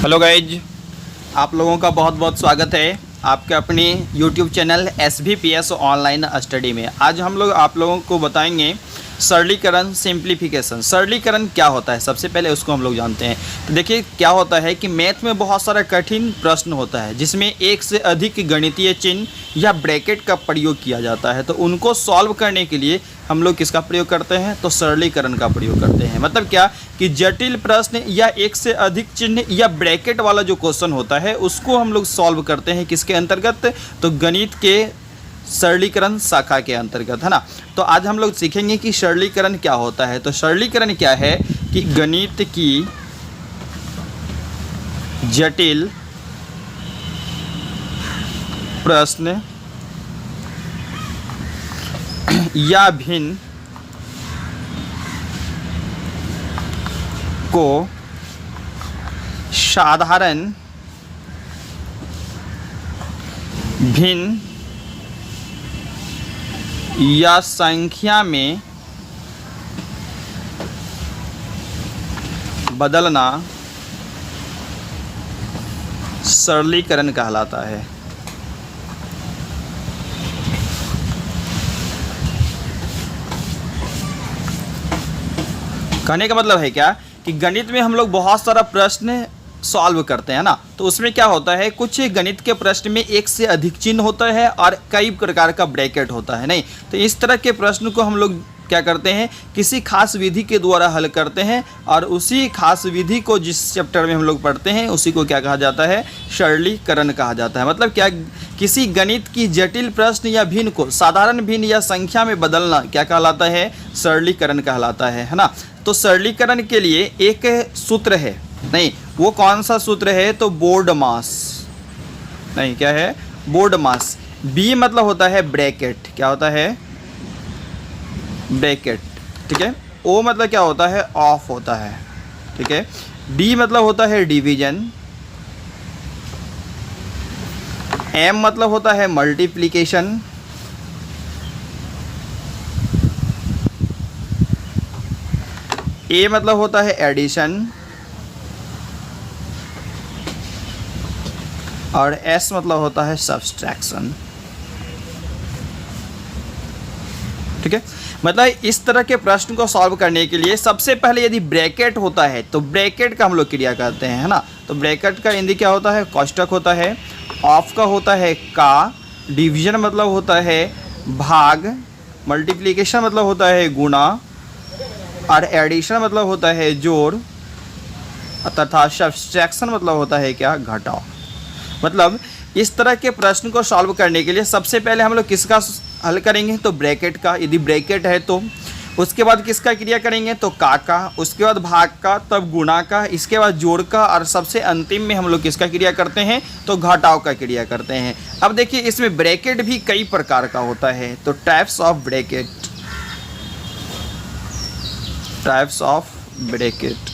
Hello guys, आप लोगों का बहुत बहुत स्वागत है आपके अपने YouTube channel SVPS online study में। आज हम लोग आप लोगों को बताएंगे सरलीकरण सिंप्लीफिकेशन। सरलीकरण क्या होता है, सबसे पहले उसको हम लोग जानते हैं। तो देखिए क्या होता है कि मैथ में बहुत सारा कठिन प्रश्न होता है जिसमें एक से अधिक गणितीय चिन्ह या ब्रैकेट का प्रयोग किया जाता है। तो उनको सॉल्व करने के लिए हम लोग किसका प्रयोग करते हैं, तो सरलीकरण का प्रयोग करते हैं। मतलब क्या कि जटिल प्रश्न या एक से अधिक चिन्ह या ब्रैकेट वाला जो क्वेश्चन होता है उसको हम लोग सॉल्व करते हैं किसके अंतर्गत, तो गणित के सरलीकरण शाखा के अंतर्गत, है ना। तो आज हम लोग सीखेंगे कि सरलीकरण क्या होता है। तो सरलीकरण क्या है कि गणित की जटिल प्रश्न या भिन्न को साधारण भिन्न या संख्या में बदलना सरलीकरण कहलाता है। कहने का मतलब है क्या कि गणित में हम लोग बहुत सारा प्रश्न सॉल्व करते हैं ना, तो उसमें क्या होता है, कुछ गणित के प्रश्न में एक से अधिक चिन्ह होता है और कई प्रकार का ब्रैकेट होता है, नहीं। तो इस तरह के प्रश्न को हम लोग क्या करते हैं, किसी खास विधि के द्वारा हल करते हैं और उसी खास विधि को जिस चैप्टर में हम लोग पढ़ते हैं उसी को क्या कहा जाता है, सरलीकरण कहा जाता है। मतलब क्या, किसी गणित की जटिल प्रश्न या भिन्न को साधारण भिन्न या संख्या में बदलना क्या कहलाता है, सरलीकरण कहलाता है ना। तो सरलीकरण के लिए एक सूत्र है, नहीं वो कौन सा सूत्र है, तो बोर्ड मास, नहीं क्या है, बोर्ड मास। बी मतलब होता है ब्रैकेट, क्या होता है, ब्रैकेट, ठीक है। ओ मतलब क्या होता है, ऑफ होता है, ठीक है। डी मतलब होता है डिवीजन। एम मतलब होता है मल्टीप्लिकेशन। ए मतलब होता है एडिशन और एस मतलब होता है सब्सट्रैक्शन, ठीक है। मतलब इस तरह के प्रश्न को सॉल्व करने के लिए सबसे पहले यदि ब्रैकेट होता है तो ब्रैकेट का हम लोग क्रिया करते हैं, है ना। तो ब्रैकेट का हिंदी क्या होता है, कोष्ठक होता है। ऑफ का होता है का। डिवीजन मतलब होता है भाग। मल्टीप्लिकेशन मतलब होता है गुणा और एडिशन मतलब होता है जोड़ तथा सब्सट्रैक्शन मतलब होता है क्या, घटाव। मतलब इस तरह के प्रश्न को सॉल्व करने के लिए सबसे पहले हम लोग किसका हल करेंगे, तो ब्रैकेट का, यदि ब्रैकेट है तो। उसके बाद किसका क्रिया करेंगे, तो का। उसके बाद भाग का, तब गुणा का, इसके बाद जोड़ का और सबसे अंतिम में हम लोग किसका क्रिया करते हैं, तो घटाव का क्रिया करते हैं। अब देखिए इसमें ब्रैकेट भी कई प्रकार का होता है। तो types of bracket, types of bracket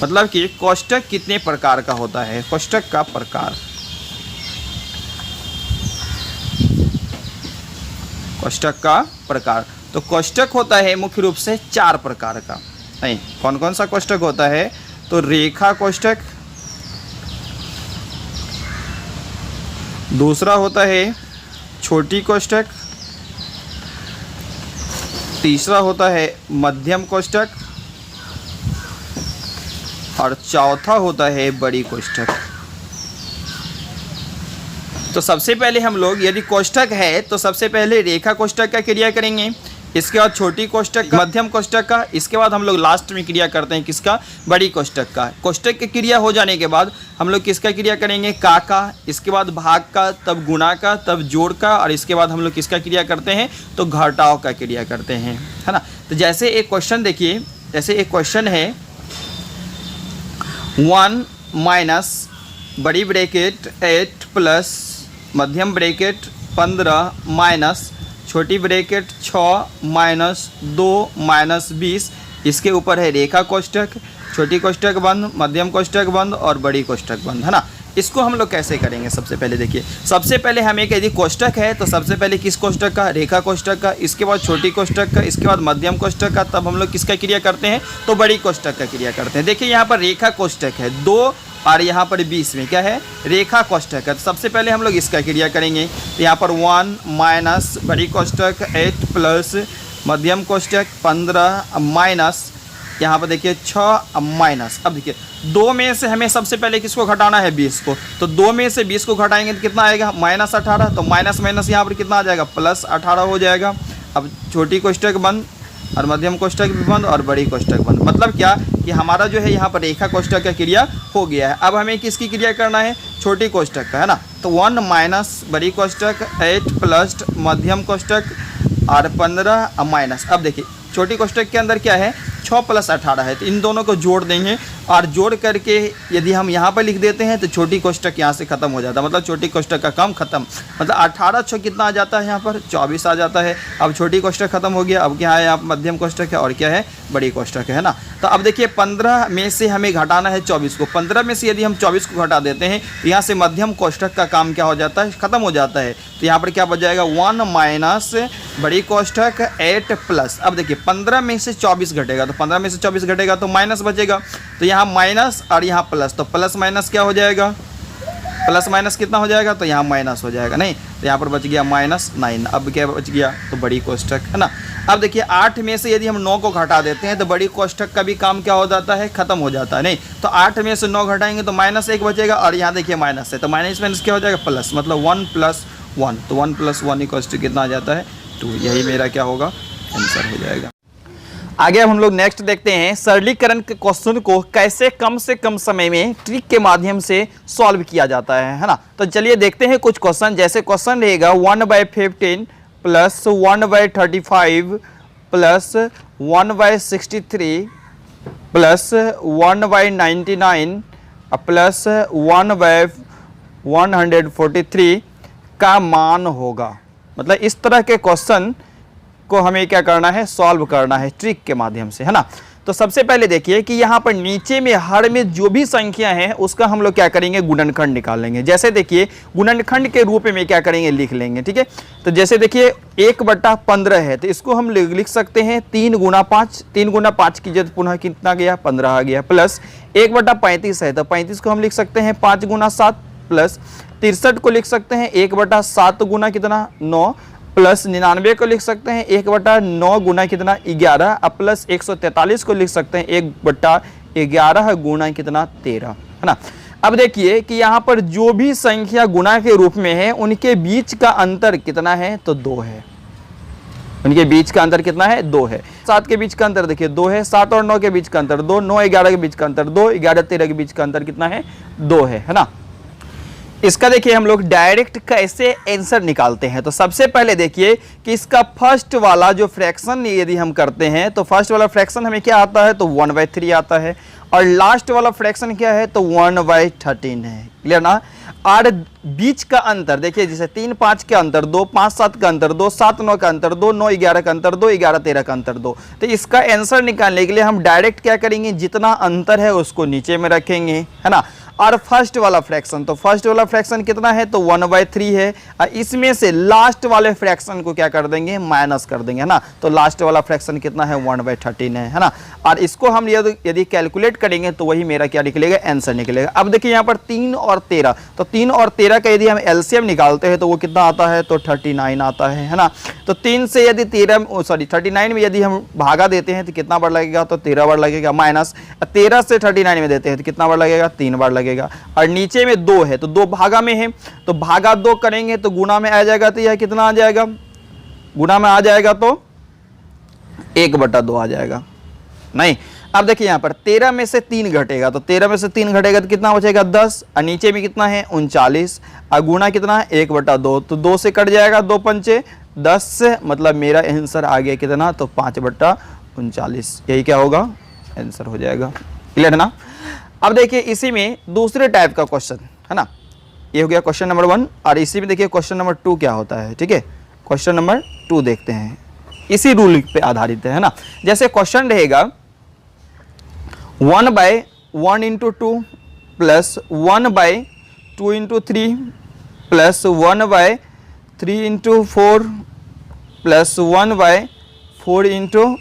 मतलब कि कोष्ठक कितने प्रकार का होता है, कोष्ठक का प्रकार, कोष्ठक का प्रकार। तो कोष्ठक होता है मुख्य रूप से 4 प्रकार का, नहीं कौन कौन सा कोष्ठक होता है, तो रेखा कोष्ठक, दूसरा होता है छोटी कोष्ठक, तीसरा होता है मध्यम कोष्ठक और चौथा होता है बड़ी कोष्ठक। तो सबसे पहले हम लोग यदि कोष्ठक है तो सबसे पहले रेखा कोष्ठक का क्रिया करेंगे, इसके बाद छोटी कोष्ठक का, मध्यम कोष्ठक का, इसके बाद हम लोग लास्ट में क्रिया करते हैं किसका, बड़ी कोष्ठक का। कोष्ठक की क्रिया हो जाने के बाद हम लोग किसका क्रिया करेंगे, का, इसके बाद भाग का, तब गुणा का, तब जोड़ का और इसके बाद हम लोग किसका क्रिया करते हैं, तो घटाव का क्रिया करते हैं, है ना। तो जैसे एक क्वेश्चन देखिए, जैसे एक क्वेश्चन है 1 माइनस बड़ी ब्रैकेट 8 प्लस मध्यम ब्रैकेट 15 माइनस छोटी ब्रैकेट 6 माइनस 2 माइनस 20, इसके ऊपर है रेखा कोष्ठक, छोटी कोष्ठक बंद, मध्यम कोष्ठक बंद और बड़ी कोष्ठक बंद, है ना। इसको हम लोग कैसे करेंगे? सबसे पहले देखिए, सबसे पहले हमें यदि कोष्टक है तो सबसे पहले किस कोष्टक का? रेखा कोष्टक का, इसके बाद छोटी कोष्टक का, इसके बाद मध्यम कोष्टक का, तब हम लोग किसका क्रिया करते हैं? तो बड़ी कोष्टक का क्रिया करते हैं। देखिए यहाँ पर रेखा कोष्टक है 2 और यहाँ पर 20 में क्या है? रेखा कोष्टक है। तो सबसे पहले हम लोग इसका क्रिया करेंगे। तो यहाँ पर 1 माइनस बड़ी कोष्टक 8 प्लस मध्यम कोष्टक 15 माइनस यहाँ पर देखिए 6 माइनस। अब देखिए 2 में से हमें सबसे पहले किसको घटाना है? 20 को। तो 2 में से 20 को घटाएंगे तो कितना आएगा? माइनस 18। तो माइनस माइनस यहाँ पर कितना आ जाएगा? प्लस 18 हो जाएगा। अब छोटी कोष्टक बंद और मध्यम कोष्टक भी बंद और बड़ी कोष्टक बंद। मतलब क्या कि हमारा जो है यहाँ पर रेखा कोष्टक का क्रिया हो गया है। अब हमें किसकी क्रिया करना है? छोटी कोष्टक का, है ना। तो 1 माइनस बड़ी कोष्टक 8 प्लस मध्यम कोष्टक और 15 माइनस। अब देखिए छोटी कोष्टक के अंदर क्या है? 6 प्लस 18 है। तो इन दोनों को जोड़ देंगे और जोड़ करके यदि हम यहाँ पर लिख देते हैं तो छोटी कोष्टक यहाँ से ख़त्म हो जाता है। मतलब छोटी कोष्टक का काम खत्म। मतलब 18 6 कितना आ जाता है? यहाँ पर 24 आ जाता है। अब छोटी कोष्टक खत्म हो गया। अब क्या है? यहाँ पर मध्यम कोष्टक है और क्या है? बड़ी कोष्टक है ना। तो अब देखिए 15 में से हमें घटाना है 24 को। 15 में से यदि हम 24 को घटा देते हैं तो यहाँ से मध्यम कोष्टक का काम क्या हो जाता है? ख़त्म हो जाता है। तो यहाँ पर क्या बच जाएगा? 1 माइनस बड़ी कोष्टक 8 प्लस। अब देखिए 15 में से 24 घटेगा तो 15 में से 24 घटेगा तो माइनस बचेगा। तो यहाँ माइनस और यहाँ प्लस, तो प्लस माइनस क्या हो जाएगा? प्लस माइनस कितना हो जाएगा? तो यहाँ माइनस हो जाएगा। नहीं, तो यहाँ पर बच गया -9। अब क्या बच गया? तो बड़ी कोष्टक, है ना। अब देखिए 8 में से यदि हम 9 को घटा देते हैं तो बड़ी कोष्टक का भी काम क्या हो जाता है? खत्म हो जाता है। नहीं, तो 8 में से 9 घटाएंगे तो -1 बचेगा और यहाँ देखिए माइनस है। तो माइनस माइनस क्या हो जाएगा? प्लस, मतलब 1 + 1। तो 1 + 1 = कितना आ जाता है? 2। यही मेरा क्या होगा? आंसर हो जाएगा। आगे अब हम लोग नेक्स्ट देखते हैं सरलीकरण के क्वेश्चन को कैसे कम से कम समय में ट्रिक के माध्यम से सॉल्व किया जाता है ना। तो चलिए देखते हैं कुछ क्वेश्चन। जैसे क्वेश्चन रहेगा 1/15 प्लस 1/35 प्लस 1/63 प्लस 1/99 प्लस 1/143 का मान होगा। मतलब इस तरह के क्वेश्चन को हमें क्या करना है? सॉल्व करना है ट्रिक के माध्यम से, है ना। तो सबसे पहले देखिए कि यहाँ पर नीचे में हर में जो भी संख्या है उसका हम लोग क्या करेंगे? गुणनखंड निकालेंगे। जैसे देखिए गुणनखंड के रूप में क्या करेंगे? लिख लेंगे, ठीक है। तो जैसे देखिए 1/15 है तो इसको हम लिख सकते हैं 3 × 5। 3 × 5 की जगह पुनः कितना गया? 15 आ गया। प्लस 1/35 है तो 35 को हम लिख सकते हैं 5 × 7 प्लस 63 को लिख सकते हैं 1/7 गुना कितना? 9 प्लस 99 को लिख सकते हैं 1/9 गुना कितना? 11 अब प्लस 143 को लिख सकते हैं 1/11 गुना कितना? 13, है ना। अब देखिए कि यहाँ पर जो भी संख्या गुना के रूप में है उनके बीच का अंतर कितना है? तो 2 है। उनके बीच का अंतर कितना है? 2 है। 7 के बीच का अंतर देखिए 2 है। 7 और 9 के बीच का अंतर 2, 9 11 के बीच का अंतर 2, 11 13 के बीच का अंतर कितना है? 2 है ना। इसका देखिए हम लोग डायरेक्ट कैसे आंसर निकालते हैं। तो सबसे पहले देखिए कि इसका फर्स्ट वाला जो फ्रैक्शन यदि हम करते हैं तो फर्स्ट वाला फ्रैक्शन हमें क्या आता है? तो 1/3 आता है और लास्ट वाला फ्रैक्शन क्या है? तो 1/13 है। क्लियर ना। और बीच का अंतर देखिए जैसे 3 5 का अंतर 2, 5 7 का अंतर 2, 7 9 का अंतर 2, 9 11 का अंतर 2, 11 13 का अंतर 2। तो इसका आंसर निकालने के लिए हम डायरेक्ट क्या करेंगे? जितना अंतर है उसको नीचे में रखेंगे, है ना। और फर्स्ट वाला फ्रैक्शन, तो फर्स्ट वाला फ्रैक्शन कितना है? तो 1/3 है और इसमें से लास्ट वाले फ्रैक्शन को क्या कर देंगे? माइनस कर देंगे, है ना। तो लास्ट वाला फ्रैक्शन कितना है? 1/13 है ना। और इसको हम यदि कैलकुलेट करेंगे तो वही मेरा क्या निकलेगा? आंसर निकलेगा। अब देखिए यहाँ पर 3 और 13, तो 3 और 13 का यदि हम एलसीएम निकालते हैं तो वो कितना आता है? तो 39 आता है ना। तो 3 से यदि 39 में यदि हम भागा देते हैं तो कितना बार लगेगा? तो 13 बार लगेगा। माइनस 13 से 39 में देते हैं तो कितना बार लगेगा? 3 बार लगेगा। और नीचे में 2 है तो 2 भागा में है तो भागा 2 करेंगे तो गुना में आ जाएगा। तो यह कितना आ जाएगा? गुना में आ जाएगा तो 1/2 आ जाएगा। नहीं, अब देखिए यहाँ पर 13 में से 3 घटेगा तो 13 में से 3 घटेगा तो कितना बचेगा? 10 और नीचे में कितना है? 39 और गुना कितना है? 1/2। तो 2 से कट जाएगा, 2 पंचे 10, मतलब मेरा आंसर आ गया कितना? तो 5/39। यही क्या होगा? आंसर हो जाएगा। क्लियर है ना। अब देखिए इसी में दूसरे टाइप का क्वेश्चन, है ना। ये हो गया क्वेश्चन नंबर 1 और इसी में देखिए क्वेश्चन नंबर 2 क्या होता है, ठीक है। क्वेश्चन नंबर 2 देखते हैं, इसी रूल पे आधारित है ना। जैसे क्वेश्चन रहेगा 1/1 × 2 plus 1/2 2 into 3 plus 1/3 into 4 plus 1/4 into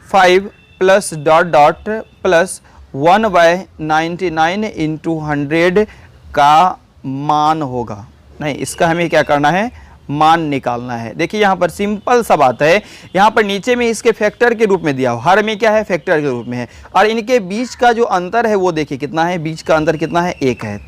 5 plus dot dot plus 1/99 into 100 का मान होगा। नहीं, इसका हमें क्या करना है, मान निकालना है। देखिए यहाँ पर सिंपल सा बात है, यहाँ पर नीचे में इसके फैक्टर के रूप में दिया हो, हर में क्या है, फैक्टर के रूप में है, और इनके बीच का जो अंतर है वो देखिए कितना है, बीच का अंतर कितना है, 1 है।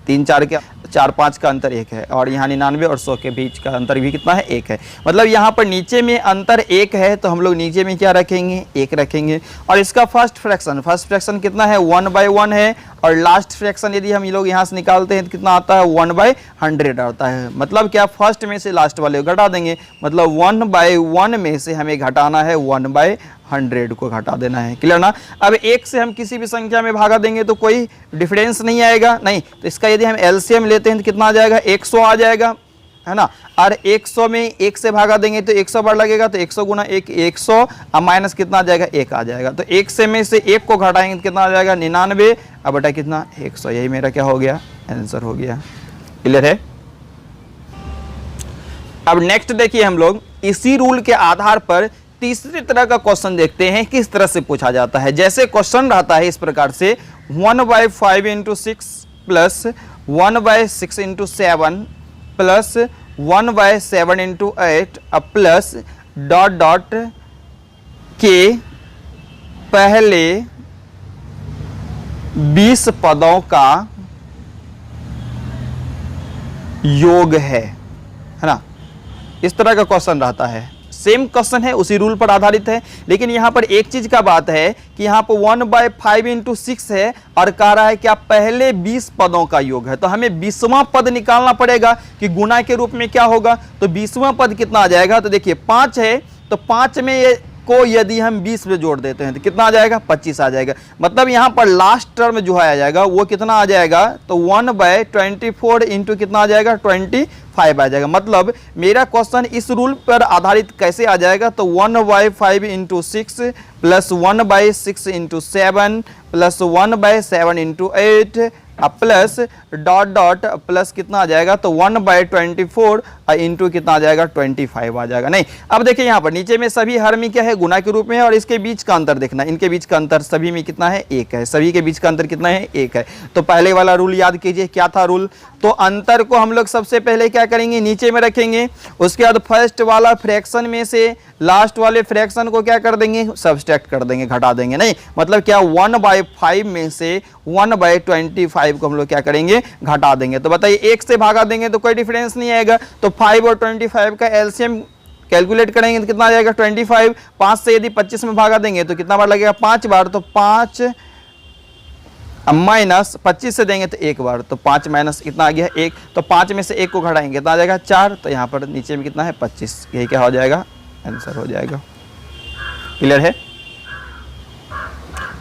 3 4 के 4 5 का अंतर 1 है, और यहाँ 99 और 100 के बीच का अंतर भी कितना है, 1 है। मतलब यहाँ पर नीचे में अंतर 1 है, तो हम लोग नीचे में क्या रखेंगे, 1 रखेंगे। और इसका फर्स्ट फ्रैक्शन कितना है, 1/1 है, और लास्ट फ्रैक्शन यदि हम ये लोग यहाँ से निकालते हैं तो कितना आता है, 1/100 आता है। मतलब क्या, फर्स्ट में से लास्ट वाले को घटा देंगे, मतलब 1/1 में से हमें घटाना है 1/100 को घटा देना है। क्लियर ना। अब 1 से हम किसी भी संख्या में भागा देंगे तो कोई डिफरेंस नहीं आएगा, नहीं, तो इसका यदि हम एलसीएम लेते हैं तो कितना आ जाएगा, 100 आ जाएगा, है ना। और 100 में 1 से भागा देंगे तो 100 बार लगेगा, तो 100 गुना 1 100, अब माइनस कितना आ जाएगा, 1 आ जाएगा। तो 1 से में से 1 को घटाएंगे तो कितना आ जाएगा, 99, अब बटा कितना, 100। यही मेरा क्या हो गया, आंसर हो गया। क्लियर है। अब नेक्स्ट देखिए, हम लोग इसी रूल के आधार पर तीसरी तरह का क्वेश्चन देखते हैं, किस तरह से पूछा जाता है। जैसे क्वेश्चन रहता है इस प्रकार से, 1/5 into 6 plus 1/6 into 7 plus 1/7 into 8 plus dot dot के पहले 20 पदों का योग है ना। इस तरह का क्वेश्चन रहता है। सेम क्वेश्चन है, उसी रूल पर आधारित है, लेकिन यहां पर एक चीज का बात है कि यहां पर 1/5 इंटू 6 है और कह रहा है कि आप पहले 20 पदों का योग है, तो हमें 20वां पद निकालना पड़ेगा कि गुना के रूप में क्या होगा। तो 20वां पद कितना आ जाएगा, तो देखिए 5 है, तो 5 में को यदि हम 20 में जोड़ देते हैं तो कितना आ जाएगा, 25 आ जाएगा। मतलब यहाँ पर लास्ट टर्म जो है आ जाएगा वो कितना आ जाएगा, तो 1/24 इंटू कितना आ जाएगा, 25 आ जाएगा। मतलब मेरा क्वेश्चन इस रूल पर आधारित कैसे आ जाएगा, तो 1/5 into 6 plus 1/6 into 7 plus 1/7 into 8 plus dot dot plus कितना आ जाएगा, तो 1/24 इंटू कितना आ जाएगा, 25 आ जाएगा। नहीं, अब देखिए यहाँ पर नीचे में सभी हर में क्या है, गुना के रूप में है, और इसके बीच का अंतर देखना, इनके बीच का अंतर सभी में कितना है, 1 है, सभी के बीच का अंतर कितना है, 1 है। तो पहले वाला रूल याद कीजिए, क्या था रूल, तो अंतर को हम लोग सबसे पहले क्या करेंगे, नीचे में रखेंगे, उसके बाद फर्स्ट वाला फ्रैक्शन में से लास्ट वाले फ्रैक्शन को क्या कर देंगे, सब्सट्रैक्ट कर देंगे, घटा देंगे। नहीं, मतलब क्या, 1/5 में से 1/25 को हम लोग क्या करेंगे, घटा देंगे। तो बताइए 1 से भागा देंगे तो कोई डिफरेंस नहीं आएगा, तो 5 और 25 का एलसीएम कैलकुलेट करेंगे तो कितना आ जाएगा, 25। 5 से यदि 25 में भागा देंगे तो कितना बार लगेगा, 5 बार, तो 5 माइनस 25 से देंगे तो 1 बार, तो 5 माइनस कितना आ गया, 1, तो 5 में से 1 को घटाएंगे कितना आ जाएगा, 4, तो यहाँ पर नीचे में कितना है, 25। यही क्या हो जाएगा, आंसर हो जाएगा। क्लियर है।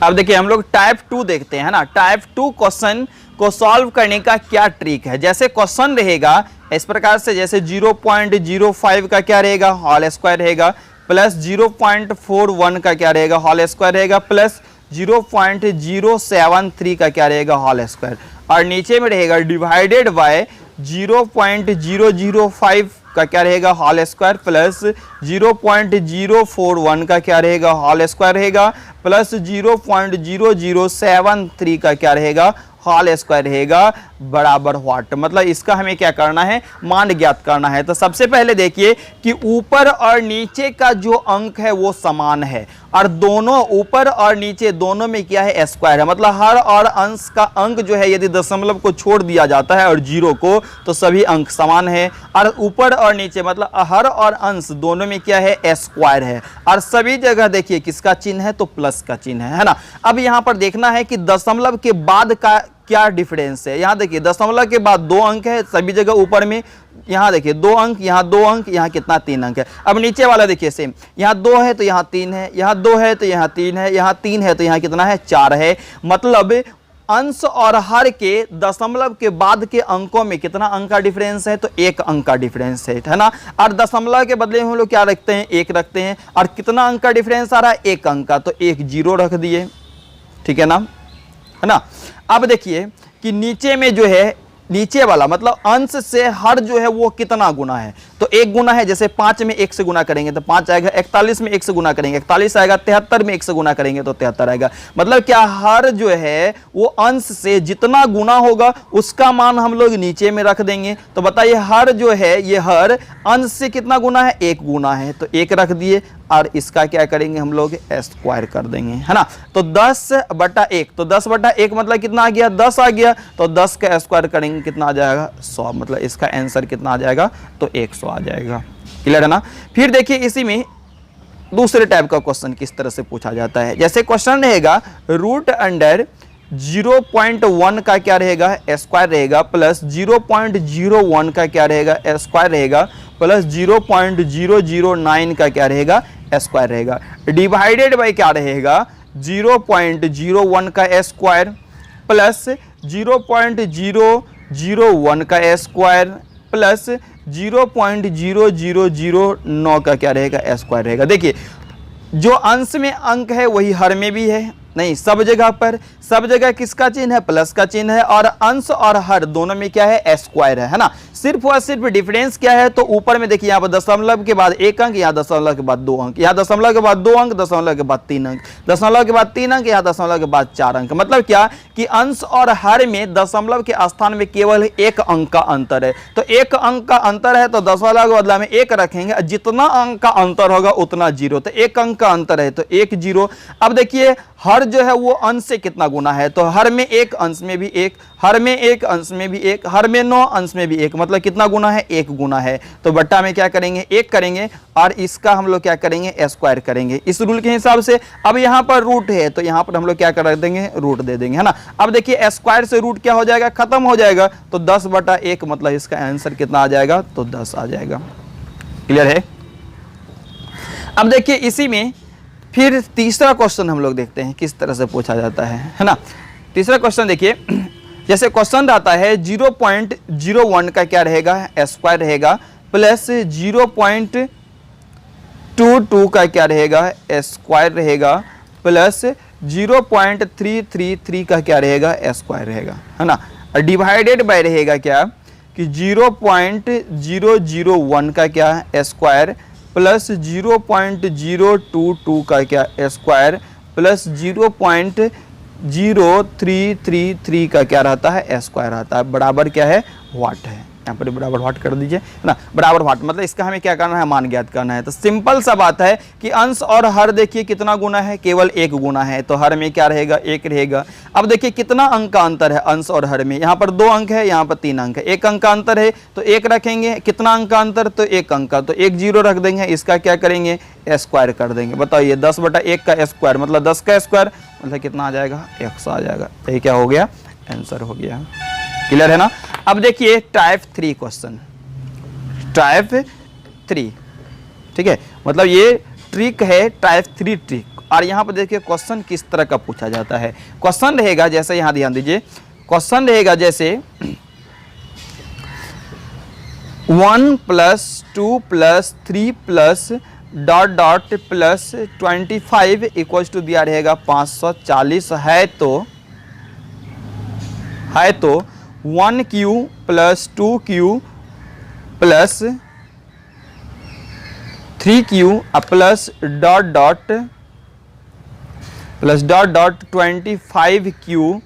अब देखिए हम लोग टाइप 2 देखते हैं ना। टाइप 2 क्वेश्चन को सॉल्व करने का क्या ट्रिक है। जैसे क्वेश्चन रहेगा इस प्रकार से, जैसे 0.05 का क्या रहेगा, होल स्क्वायर रहेगा, प्लस 0.41 का क्या रहेगा, होल स्क्वायर रहेगा, प्लस 0.073 का क्या रहेगा, होल स्क्वायर, और नीचे में रहेगा डिवाइडेड बाय 0.005 का क्या रहेगा, होल स्क्वायर, प्लस 0.041 का क्या रहेगा, होल स्क्वायर रहेगा, प्लस 0.0073 का क्या रहेगा, होल स्क्वायर रहेगा, बराबर व्हाट। मतलब इसका हमें क्या करना है, मान ज्ञात करना है। तो सबसे पहले देखिए कि ऊपर और नीचे का जो अंक है वो समान है, और दोनों ऊपर और नीचे दोनों में क्या है, स्क्वायर है। मतलब हर और अंश का अंक जो है यदि दशमलव को छोड़ दिया जाता है और 0 को, तो सभी अंक समान है। और ऊपर और नीचे मतलब हर और अंश दोनों में क्या है, स्क्वायर है। और सभी जगह देखिए किसका चिन्ह है, तो प्लस का चिन्ह है ना। अब यहाँ पर देखना है कि दशमलव के बाद का क्या डिफरेंस है। यहाँ देखिए दशमलव के बाद 2 अंक है सभी जगह ऊपर में, यहाँ देखिए 2 अंक, यहाँ 2 अंक, यहाँ कितना 3 अंक है। अब नीचे वाला देखिए सेम, यहाँ 2 है तो यहाँ 3 है, यहाँ 2 है तो यहाँ 3 है, यहाँ 3 है तो यहाँ कितना है, 4 है। मतलब अंश और हर के दशमलव के बाद के अंकों में कितना अंक का डिफरेंस है, तो 1 अंक का डिफरेंस है ना। और दशमलव के बदले में हम लोग क्या रखते हैं, 1 रखते हैं। और कितना अंक का डिफरेंस आ रहा है, 1 अंक का, तो 1 0 रख दिए, ठीक है ना, है ना। अब देखिए कि नीचे में जो है नीचे वाला मतलब अंश से हर जो है वो कितना गुना है, तो एक गुना है, जैसे 5 में 1 से गुना करेंगे तो 5 आएगा, 41 में 1 से गुना करेंगे 41 आएगा, 73 में 1 से गुना करेंगे तो 73 आएगा। मतलब क्या हर जो है वो अंश से जितना गुना होगा उसका मान हम लोग नीचे में रख देंगे। तो बताइए हर जो है ये हर अंश से कितना गुना है, 1 गुना है, तो 1 रख दिए और इसका क्या करेंगे हम लोग स्क्वायर कर देंगे, है ना। तो 10/1, तो 10/1 मतलब कितना आ गया, 10 आ गया, तो 10 का स्क्वायर करेंगे कितना आ जाएगा, 100, मतलब इसका आंसर कितना आ जाएगा, तो 100 आ जाएगा। क्लियर है ना। फिर देखिए इसी में दूसरे टाइप का क्वेश्चन किस तरह से पूछा जाता है। जैसे क्वेश्चन रहेगा रूट अंडर 0.1 का क्या रहेगा, स्क्वायर रहेगा, प्लस 0.01 का क्या रहेगा, स्क्वायर रहेगा, प्लस 0.009 का क्या रहेगा, स्क्वायर रहेगा, डिवाइडेड बाय क्या रहेगा, 0.01 का स्क्वायर प्लस 0.001 का स्क्वायर प्लस 0.0009 का क्या रहेगा, स्क्वायर रहेगा। देखिए जो अंश में अंक है वही हर में भी है, नहीं सब जगह पर, सब जगह किसका चिन्ह है, प्लस का चिन्ह है, और अंश और हर दोनों में क्या है, स्क्वायर है ना। सिर्फ और सिर्फ डिफरेंस क्या है, तो ऊपर में देखिए यहाँ पर दशमलव के बाद 1 अंक, यहाँ दशमलव के बाद 2 अंक, यहाँ दशमलव के बाद 2 अंक, दशमलव के बाद 3 अंक, दशमलव के बाद 3 अंक, यहाँ दशमलव के बाद 4 अंक। मतलब क्या कि अंश और हर में दशमलव के स्थान में केवल 1 अंक का अंतर है, तो 1 अंक का अंतर है तो दशमलव के बदला में 1 रखेंगे, जितना अंक का अंतर होगा उतना 0, तो 1 अंक का अंतर है तो 1 0। अब देखिए हर जो है वो अंश से कितना गुना है, तो हर में 1, अंश में भी 1, हर में 1, अंश में भी 1, हर में 9, अंश में भी 1, मतलब कितना गुना है, 1 गुना है। तो बट्टा में क्या करेंगे, 1 करेंगे और इसका हम लोग क्या करेंगे, स्क्वायर करेंगे इस रूल के हिसाब से। अब यहाँ पर रूट है तो यहाँ पर हम लोग क्या कर देंगे, रूट दे देंगे, है ना। अब देखिए स्क्वायर से रूट क्या हो जाएगा, खत्म हो जाएगा, तो 10/1 मतलब इसका आंसर कितना आ जाएगा, तो 10 आ जाएगा। क्लियर है। अब देखिए इसी में फिर तीसरा क्वेश्चन हम लोग देखते हैं किस तरह से पूछा जाता है ना। तीसरा क्वेश्चन देखिए, जैसे क्वेश्चन आता है 0.01 का क्या रहेगा, स्क्वायर रहेगा, प्लस 0.22 का क्या रहेगा, स्क्वायर रहेगा, प्लस 0.333 का क्या रहेगा, स्क्वायर रहेगा, है ना। डिवाइडेड बाय रहेगा क्या कि 0.001 का क्या स्क्वायर प्लस 0.022 का क्या स्क्वायर प्लस 0.0333 का क्या रहता है, स्क्वायर रहता है, बराबर क्या है, वाट है। यहाँ पर बराबर वाट कर दीजिए, है ना। बराबर वाट मतलब इसका हमें क्या करना है, मान ज्ञात करना है। तो सिंपल सा बात है कि अंश और हर देखिए कितना गुना है, केवल 1 गुना है, तो हर में क्या रहेगा, 1 रहेगा। अब देखिए कितना अंक का अंतर है अंश और हर में, यहाँ पर 2 अंक है, यहाँ पर 3 अंक है, 1 अंक का अंतर है तो 1 रखेंगे, कितना अंक का अंतर, तो 1 अंक का, तो 1 0 रख देंगे, इसका क्या करेंगे, स्क्वायर कर देंगे। बताइए 10/1 का स्क्वायर मतलब 10 का स्क्वायर मतलब कितना आ जाएगा, 100 आ जाएगा। तो ये क्या हो गया, आंसर हो गया। क्लियर है ना। अब देखिए टाइप 3 क्वेश्चन, टाइप 3, ठीक है, मतलब ये ट्रिक है, टाइप 3 ट्रिक। और यहाँ पर देखिए क्वेश्चन किस तरह का पूछा जाता है। क्वेश्चन रहेगा जैसे, यहाँ ध्यान दीजिए, क्वेश्चन रहेगा जैसे 1 + 2 + 3 + ... प्लस 25 इक्वल्स टू दिया रहेगा 540 है तो 1q + 2q + 3q plus ... plus ... 25q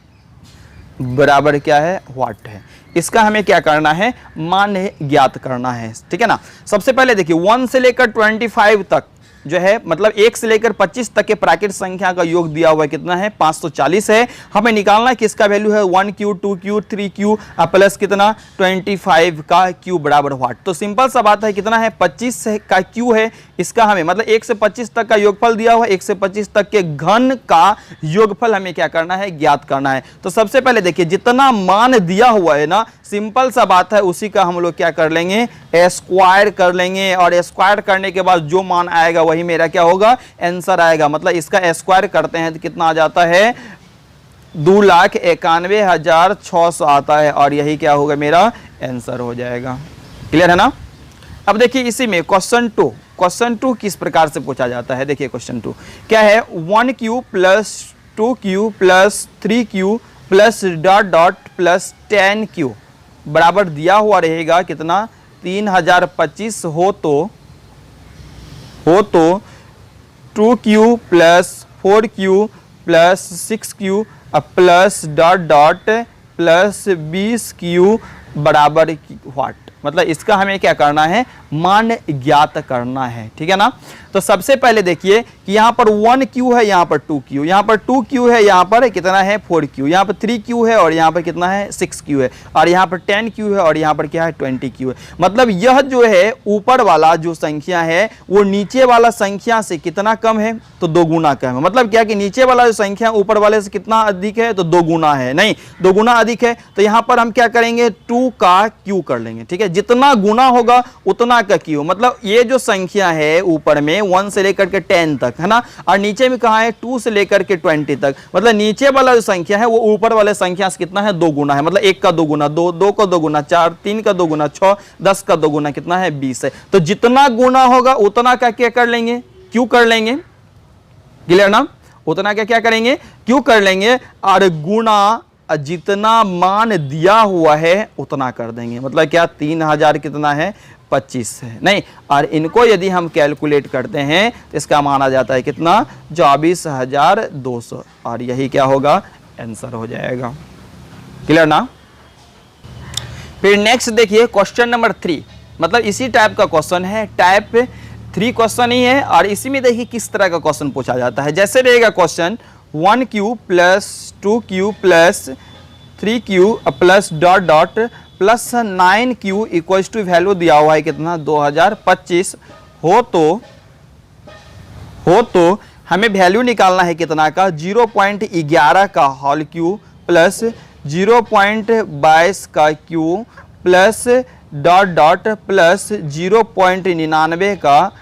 बराबर क्या है, वाट है। इसका हमें क्या करना है, मान ज्ञात करना है, ठीक है ना। सबसे पहले देखिए 1 से लेकर 25 तक जो है मतलब 1 से लेकर 25 तक के प्राकृत संख्या का योग दिया हुआ है, कितना है, 540 है। हमें निकालना है किसका वैल्यू है, 1q 2q 3q प्लस कितना 25 का q बराबर वाट। तो सिंपल सा बात है, कितना है, 25 का q है, इसका हमें मतलब 1 से 25 तक का योगफल दिया हुआ है, 1 से 25 तक के घन का योगफल हमें क्या करना है, ज्ञात करना है। तो सबसे पहले देखिए जितना मान दिया हुआ है ना, सिंपल सा बात है, उसी का हम लोग क्या कर लेंगे, स्क्वायर कर लेंगे, और स्क्वायर करने के बाद जो मान आएगा वही मेरा क्या होगा, आंसर आएगा। मतलब इसका स्क्वायर करते हैं तो कितना आ जाता है, 2,91,600 आता है, और यही क्या होगा, मेरा आंसर हो जाएगा। क्लियर है ना। अब देखिए इसी में क्वेश्चन 2 किस प्रकार से पूछा जाता है। देखिए क्वेश्चन 2 क्या है, 1q + 2q + 3q plus ... plus 10q बराबर दिया हुआ रहेगा कितना 3025 हो तो 2q plus 4q plus 6q plus dot dot plus 20q बराबर व्हाट, मतलब इसका हमें क्या करना है, मान ज्ञात करना है। ठीक है ना। तो सबसे पहले देखिए कि यहाँ पर 1q है, यहाँ पर 2q, यहाँ पर 2q है, यहाँ पर कितना है 4q, यहाँ पर 3q है और यहाँ पर कितना है 6q है, और यहाँ पर 10q है और यहाँ पर क्या है 20q है। मतलब यह जो है ऊपर वाला जो संख्या है वो नीचे वाला संख्या से कितना कम है, तो 2 गुना कम है। मतलब क्या कि नीचे वाला जो संख्या ऊपर वाले से कितना अधिक है, तो 2 गुना है, नहीं 2 गुना अधिक है। तो यहाँ पर हम क्या करेंगे 2 का q कर लेंगे। ठीक है, जितना गुना होगा उतना का q, मतलब ये जो संख्या है ऊपर में 1 से लेकर के 10 तक है ना, और नीचे में कहा है 2 से लेकर के 20 तक, मतलब नीचे वाला जो संख्या है वो ऊपर वाले संख्या से कितना है 2 गुना है। मतलब 1 का 2 गुना 2, 2 का 2 गुना 4, 3 का 2 गुना 6, 10 का 2 गुना कितना है 20 है। तो जितना गुना होगा उतना का क्या कर लेंगे, q कर लेंगे। क्लियर ना, उतना क्या क्या करेंगे q कर लेंगे, और गुना जितना मान दिया हुआ है उतना कर देंगे। मतलब क्या 3000 कितना है 25 है, नहीं, और इनको यदि हम कैलकुलेट करते हैं तो इसका मान आ जाता है कितना 24200, और यही क्या होगा आंसर हो जाएगा। क्लियर ना। फिर नेक्स्ट देखिए क्वेश्चन नंबर 3, मतलब इसी टाइप का क्वेश्चन है, टाइप 3 क्वेश्चन ही है, और इसी में देखिए किस तरह का क्वेश्चन पूछा जाता है। जैसे रहेगा question 1q plus 2q plus 3q plus dot dot plus 9q equal to value दिया हुआ है कितना 2025 हो तो हमें वैल्यू निकालना है कितना का 0.11 का होल q प्लस 0.22 का q plus dot dot plus 0.99 का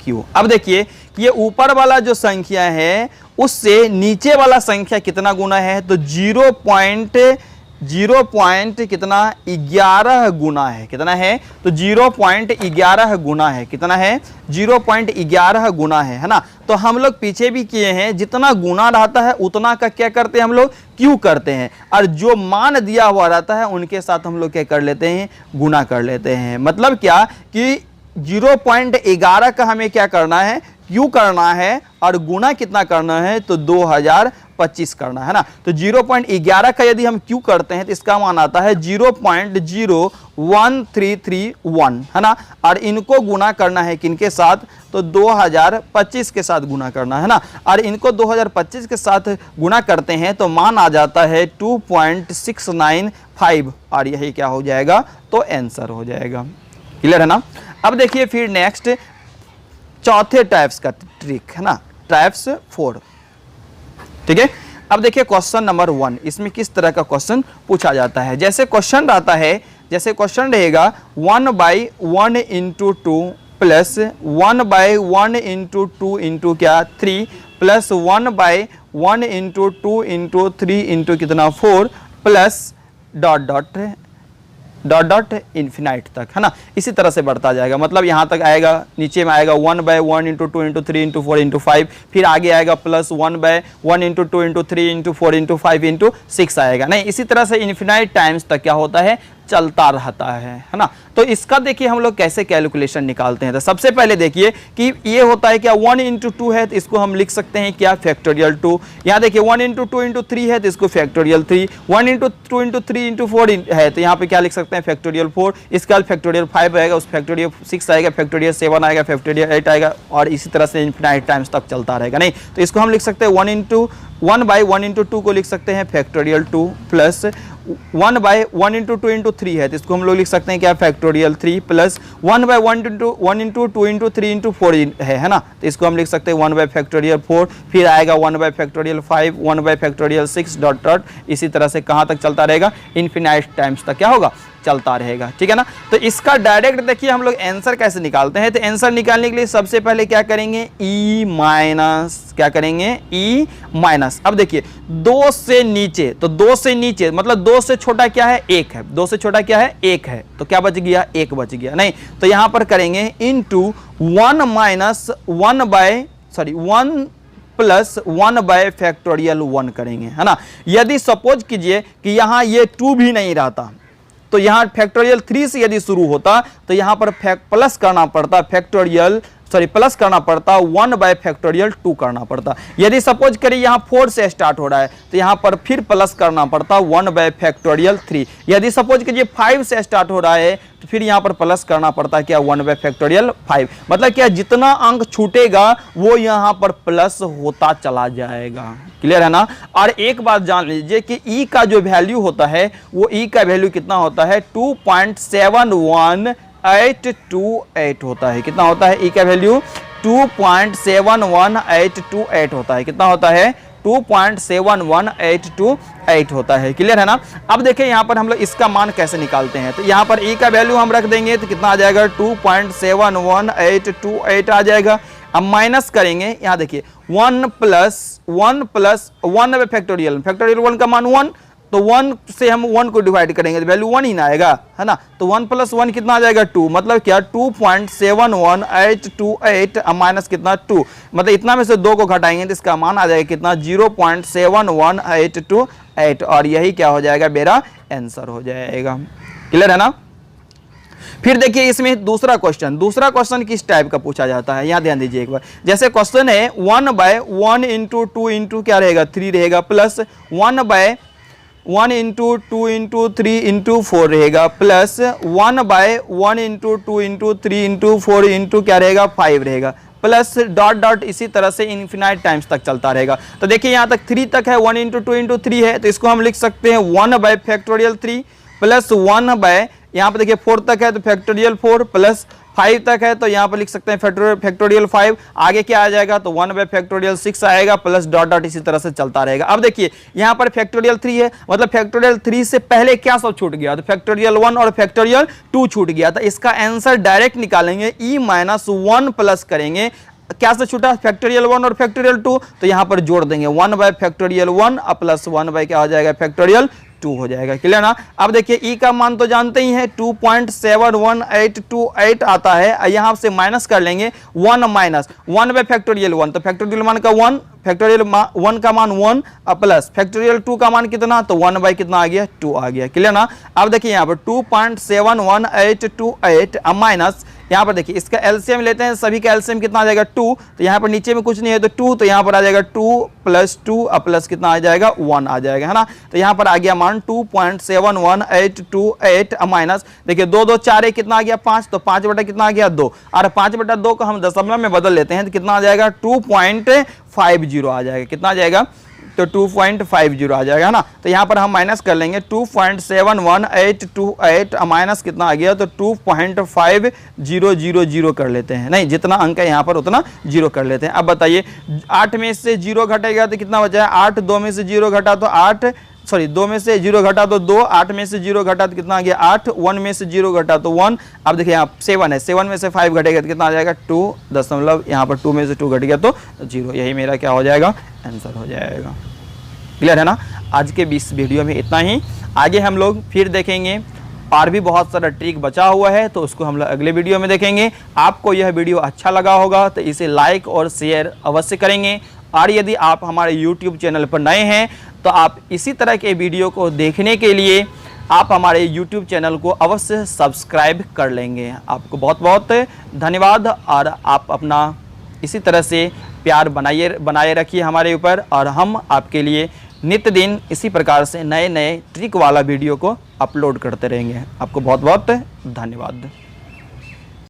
q। अब देखिए कि ये ऊपर वाला जो संख्या है उससे नीचे वाला संख्या कितना गुना है, तो 0.11 गुना है, कितना है तो 0.11 गुना है, कितना है 0.11 गुना है ना। तो हम लोग पीछे भी किए हैं, जितना गुना रहता है उतना का क्या करते हैं हम लोग क्यू करते हैं, और जो मान दिया हुआ रहता है उनके साथ हम लोग क्या कर लेते हैं गुना कर लेते हैं। मतलब क्या कि 0.11 का हमें क्या करना है क्यू करना है, और गुना कितना करना है तो 2025 करना है ना। तो 0.11 का यदि हम क्यू करते हैं तो इसका मान आता है 0.01331 है ना, और इनको गुना करना है किनके साथ, तो 2025 के साथ गुना करना है ना, और इनको 2025 के साथ गुना करते हैं तो मान आ जाता है 2.695, और यही क्या हो जाएगा तो आंसर हो जाएगा। क्लियर है ना। अब देखिए फिर नेक्स्ट चौथे टाइप्स का ट्रिक है ना, टाइप्स 4। ठीक है, अब देखिए क्वेश्चन नंबर 1, इसमें किस तरह का क्वेश्चन पूछा जाता है। जैसे क्वेश्चन रहता है, जैसे क्वेश्चन रहेगा 1/1 इंटू 2 प्लस 1/1 इंटू 2 इंटू क्या 3 प्लस 1/1 इंटू 2 इंटू 3 इंटू कितना 4 plus dot dot dot dot infinite तक है ना। इसी तरह से बढ़ता जाएगा, मतलब यहाँ तक आएगा, नीचे में आएगा 1/1 इंटू 2 इंटू 3 इंटू 4 इंटू 5, फिर आगे आएगा plus 1/1 into 2 into 3 into 4 into 5 into 6 आएगा। नहीं, इसी तरह से इन्फिनाइट टाइम्स तक क्या होता है चलता रहता है ना। तो इसका देखिए हम लोग कैसे कैलकुलेशन निकालते हैं। तो सबसे पहले देखिए कि ये होता है क्या 1 इंटू 2 है तो इसको हम लिख सकते हैं क्या फैक्टोरियल 2। यहाँ देखिए 1 इंटू 2 इंटू 3 है तो इसको फैक्टोरियल 3, 1 इंटू 2 इंटू 3 इंटू 4 है तो यहाँ पे क्या लिख सकते हैं फैक्टोरियल 4। इसका फैक्टोरियल 5 आएगा, उस फैक्टोरियल 6 आएगा, फैक्टोरियल 7 आएगा, फैक्टोरियल 8 आएगा, और इसी तरह से इन्फिनाइट टाइम्स तक चलता रहेगा। नहीं, तो इसको हम लिख सकते हैं 1/1 इंटू 2 को लिख सकते हैं फैक्टोरियल 2 प्लस 1/1 इंटू 2 इंटू 3 है तो इसको हम लोग लिख सकते हैं क्या factorial 3 plus 1/1 into 2 into 3 into 4 है ना, तो इसको हम लिख सकते हैं 1/4, फिर आएगा 1/5, 1/6 डॉट डॉट, इसी तरह से कहाँ तक चलता रहेगा इन्फिनाइट टाइम्स तक क्या होगा चलता रहेगा। ठीक है ना। तो इसका डायरेक्ट देखिए हम लोग आंसर कैसे निकालते हैं। तो आंसर निकालने के लिए सबसे पहले क्या करेंगे ई माइनस, क्या करेंगे ई माइनस। अब देखिए 2 से नीचे, तो 2 से नीचे मतलब 2 से छोटा क्या है 1 है, 2 से छोटा क्या है 1 है, तो क्या बच गया 1 बच गया। नहीं, तो यहां पर करेंगे इनटू 1 प्लस 1/फैक्टोरियल 1 करेंगे है ना। यदि सपोज कीजिए कि यहां ये 2 भी नहीं रहता, तो यहाँ फैक्टोरियल 3 से यदि शुरू होता तो यहाँ पर प्लस करना पड़ता प्लस करना पड़ता 1 बाय फैक्टोरियल 2 करना पड़ता। यदि सपोज करिए यहाँ 4 से स्टार्ट हो रहा है तो यहाँ पर फिर प्लस करना पड़ता 1 बाय फैक्टोरियल 3। यदि सपोज करिए 5 से स्टार्ट हो रहा है तो फिर यहाँ पर प्लस करना पड़ता क्या 1 बाय फैक्टोरियल 5। मतलब क्या जितना अंक छूटेगा वो यहाँ पर प्लस होता चला जाएगा। क्लियर है ना। और एक बात जान लीजिए कि ई का जो वैल्यू होता है वो ई का वैल्यू कितना होता है 2.71828 होता है। कितना होता है ई का वैल्यू 2.71828 होता है। कितना होता है 2.71828 होता है। क्लियर है ना। अब देखिए यहाँ पर हम लोग इसका मान कैसे निकालते हैं। तो यहाँ पर ई का वैल्यू हम रख देंगे तो कितना आ जाएगा 2.71828 आ जाएगा। अब माइनस करेंगे यहाँ देखिए 1 प्लस 1 फैक्टोरियल 1 का मान 1 तो 1 से हम 1 को डिवाइड करेंगे तो वैल्यू 1 ही ना आएगा है ना। तो 1 + 1 कितना आ जाएगा 2। मतलब क्या 2.71828 माइनस कितना 2। मतलब इतना में से 2 को घटाएंगे तो इसका मान आ जाएगा कितना 0.71828 और यही क्या हो जाएगा मेरा आंसर हो जाएगा। क्लियर है ना। फिर देखिए इसमें दूसरा क्वेश्चन किस टाइप का पूछा जाता है यहाँ ध्यान दीजिए एक बार। जैसे क्वेश्चन है 1 बाय 1 इंटू 2 इंटू क्या रहेगा 3 रहेगा plus 1 by 1 into 2 into 3 into 4 रहेगा plus 1 by 1 into 2 into 3 into 4 into क्या रहेगा 5 रहेगा प्लस डॉट डॉट इसी तरह से इन्फिनाइट टाइम्स तक चलता रहेगा। तो देखिए यहाँ तक 3 तक है 1 इंटू 2 इंटू 3 है तो इसको हम लिख सकते हैं 1 बाय फैक्टोरियल 3 प्लस 1 बाय यहाँ पर देखिए 4 तक है तो फैक्टोरियल 4 प्लस 5 तक है तो यहाँ पर लिख सकते हैं फैक्टोरियल 5। आगे क्या आ जाएगा तो 1 बाय फैक्टोरियल 6 आएगा प्लस डॉट डॉट इसी तरह से चलता रहेगा। अब देखिए यहाँ पर फैक्टोरियल 3 है मतलब फैक्टोरियल 3 से पहले क्या सब छूट गया तो फैक्टोरियल 1 और फैक्टोरियल 2 छूट गया। तो इसका आंसर डायरेक्ट निकालेंगे e-1 प्लस करेंगे क्या से छूटा फैक्टोरियल 1 और फैक्टोरियल 2 तो यहाँ पर जोड़ देंगे 1 बाय फैक्टोरियल 1 प्लस 1 बाय क्या हो जाएगा फैक्टोरियल 2 हो जाएगा। क्लियर ना। अब देखिए ई का मान तो जानते ही हैं 2.71828 आता है। यहाँ से माइनस कर लेंगे 1 माइनस 1 बाय फैक्टोरियल 1 तो फैक्टोरियल 1 का 1 फैक्टोरियल 1 का मान 1 प्लस फैक्टोरियल 2 का मान कितना तो 1 बाय कितना आ गया 2 आ गया। क्लियर ना। अब देखिए यहाँ पर 2.71828 माइनस यहाँ पर देखिए इसका एलसीएम लेते हैं सभी का एलसीएम कितना आ जाएगा 2 तो यहाँ पर नीचे में कुछ नहीं है तो 2 तो यहाँ पर आ जाएगा 2 प्लस 2 प्लस कितना आ जाएगा 1 आ जाएगा है ना। तो यहाँ पर आ गया मान 2.71828 माइनस देखिए 2 2 4 कितना आ गया 5 तो 5 बटा कितना आ गया 2 और 5 बटा 2 को हम दशमलव में बदल लेते हैं तो कितना आ जाएगा 2.50 आ जाएगा। कितना आ जाएगा तो 2.50 आ जाएगा ना। तो यहाँ पर हम माइनस कर लेंगे 2.71828 माइनस कितना आ गया तो 2.5000 कर लेते हैं। नहीं जितना अंक है यहाँ पर उतना 0 कर लेते हैं। अब बताइए 8 में से 0 घटेगा तो कितना बचा है 8 2 में से 0 घटा तो 2 में से 0 घटा तो 2 8 में से 0 घटा तो कितना आ गया 8 1 में से 0 घटा तो 1। अब देखिए यहाँ 7 है 7 में से 5 घटेगा तो कितना आ जाएगा 2 दशमलव यहाँ पर 2 में से 2 घट गया तो 0। यही मेरा क्या हो जाएगा आंसर हो जाएगा। क्लियर है ना। आज के इस वीडियो में इतना ही। आगे हम लोग फिर देखेंगे और भी बहुत सारा ट्रिक बचा हुआ है तो उसको हम लोग अगले वीडियो में देखेंगे। आपको यह वीडियो अच्छा लगा होगा तो इसे लाइक और शेयर अवश्य करेंगे। और यदि आप हमारे YouTube चैनल पर नए हैं तो आप इसी तरह के वीडियो को देखने के लिए आप हमारे YouTube चैनल को अवश्य सब्सक्राइब कर लेंगे। आपको बहुत बहुत धन्यवाद और आप अपना इसी तरह से प्यार बनाए रखिए हमारे ऊपर और हम आपके लिए नित्य दिन इसी प्रकार से नए नए ट्रिक वाला वीडियो को अपलोड करते रहेंगे। आपको बहुत बहुत धन्यवाद।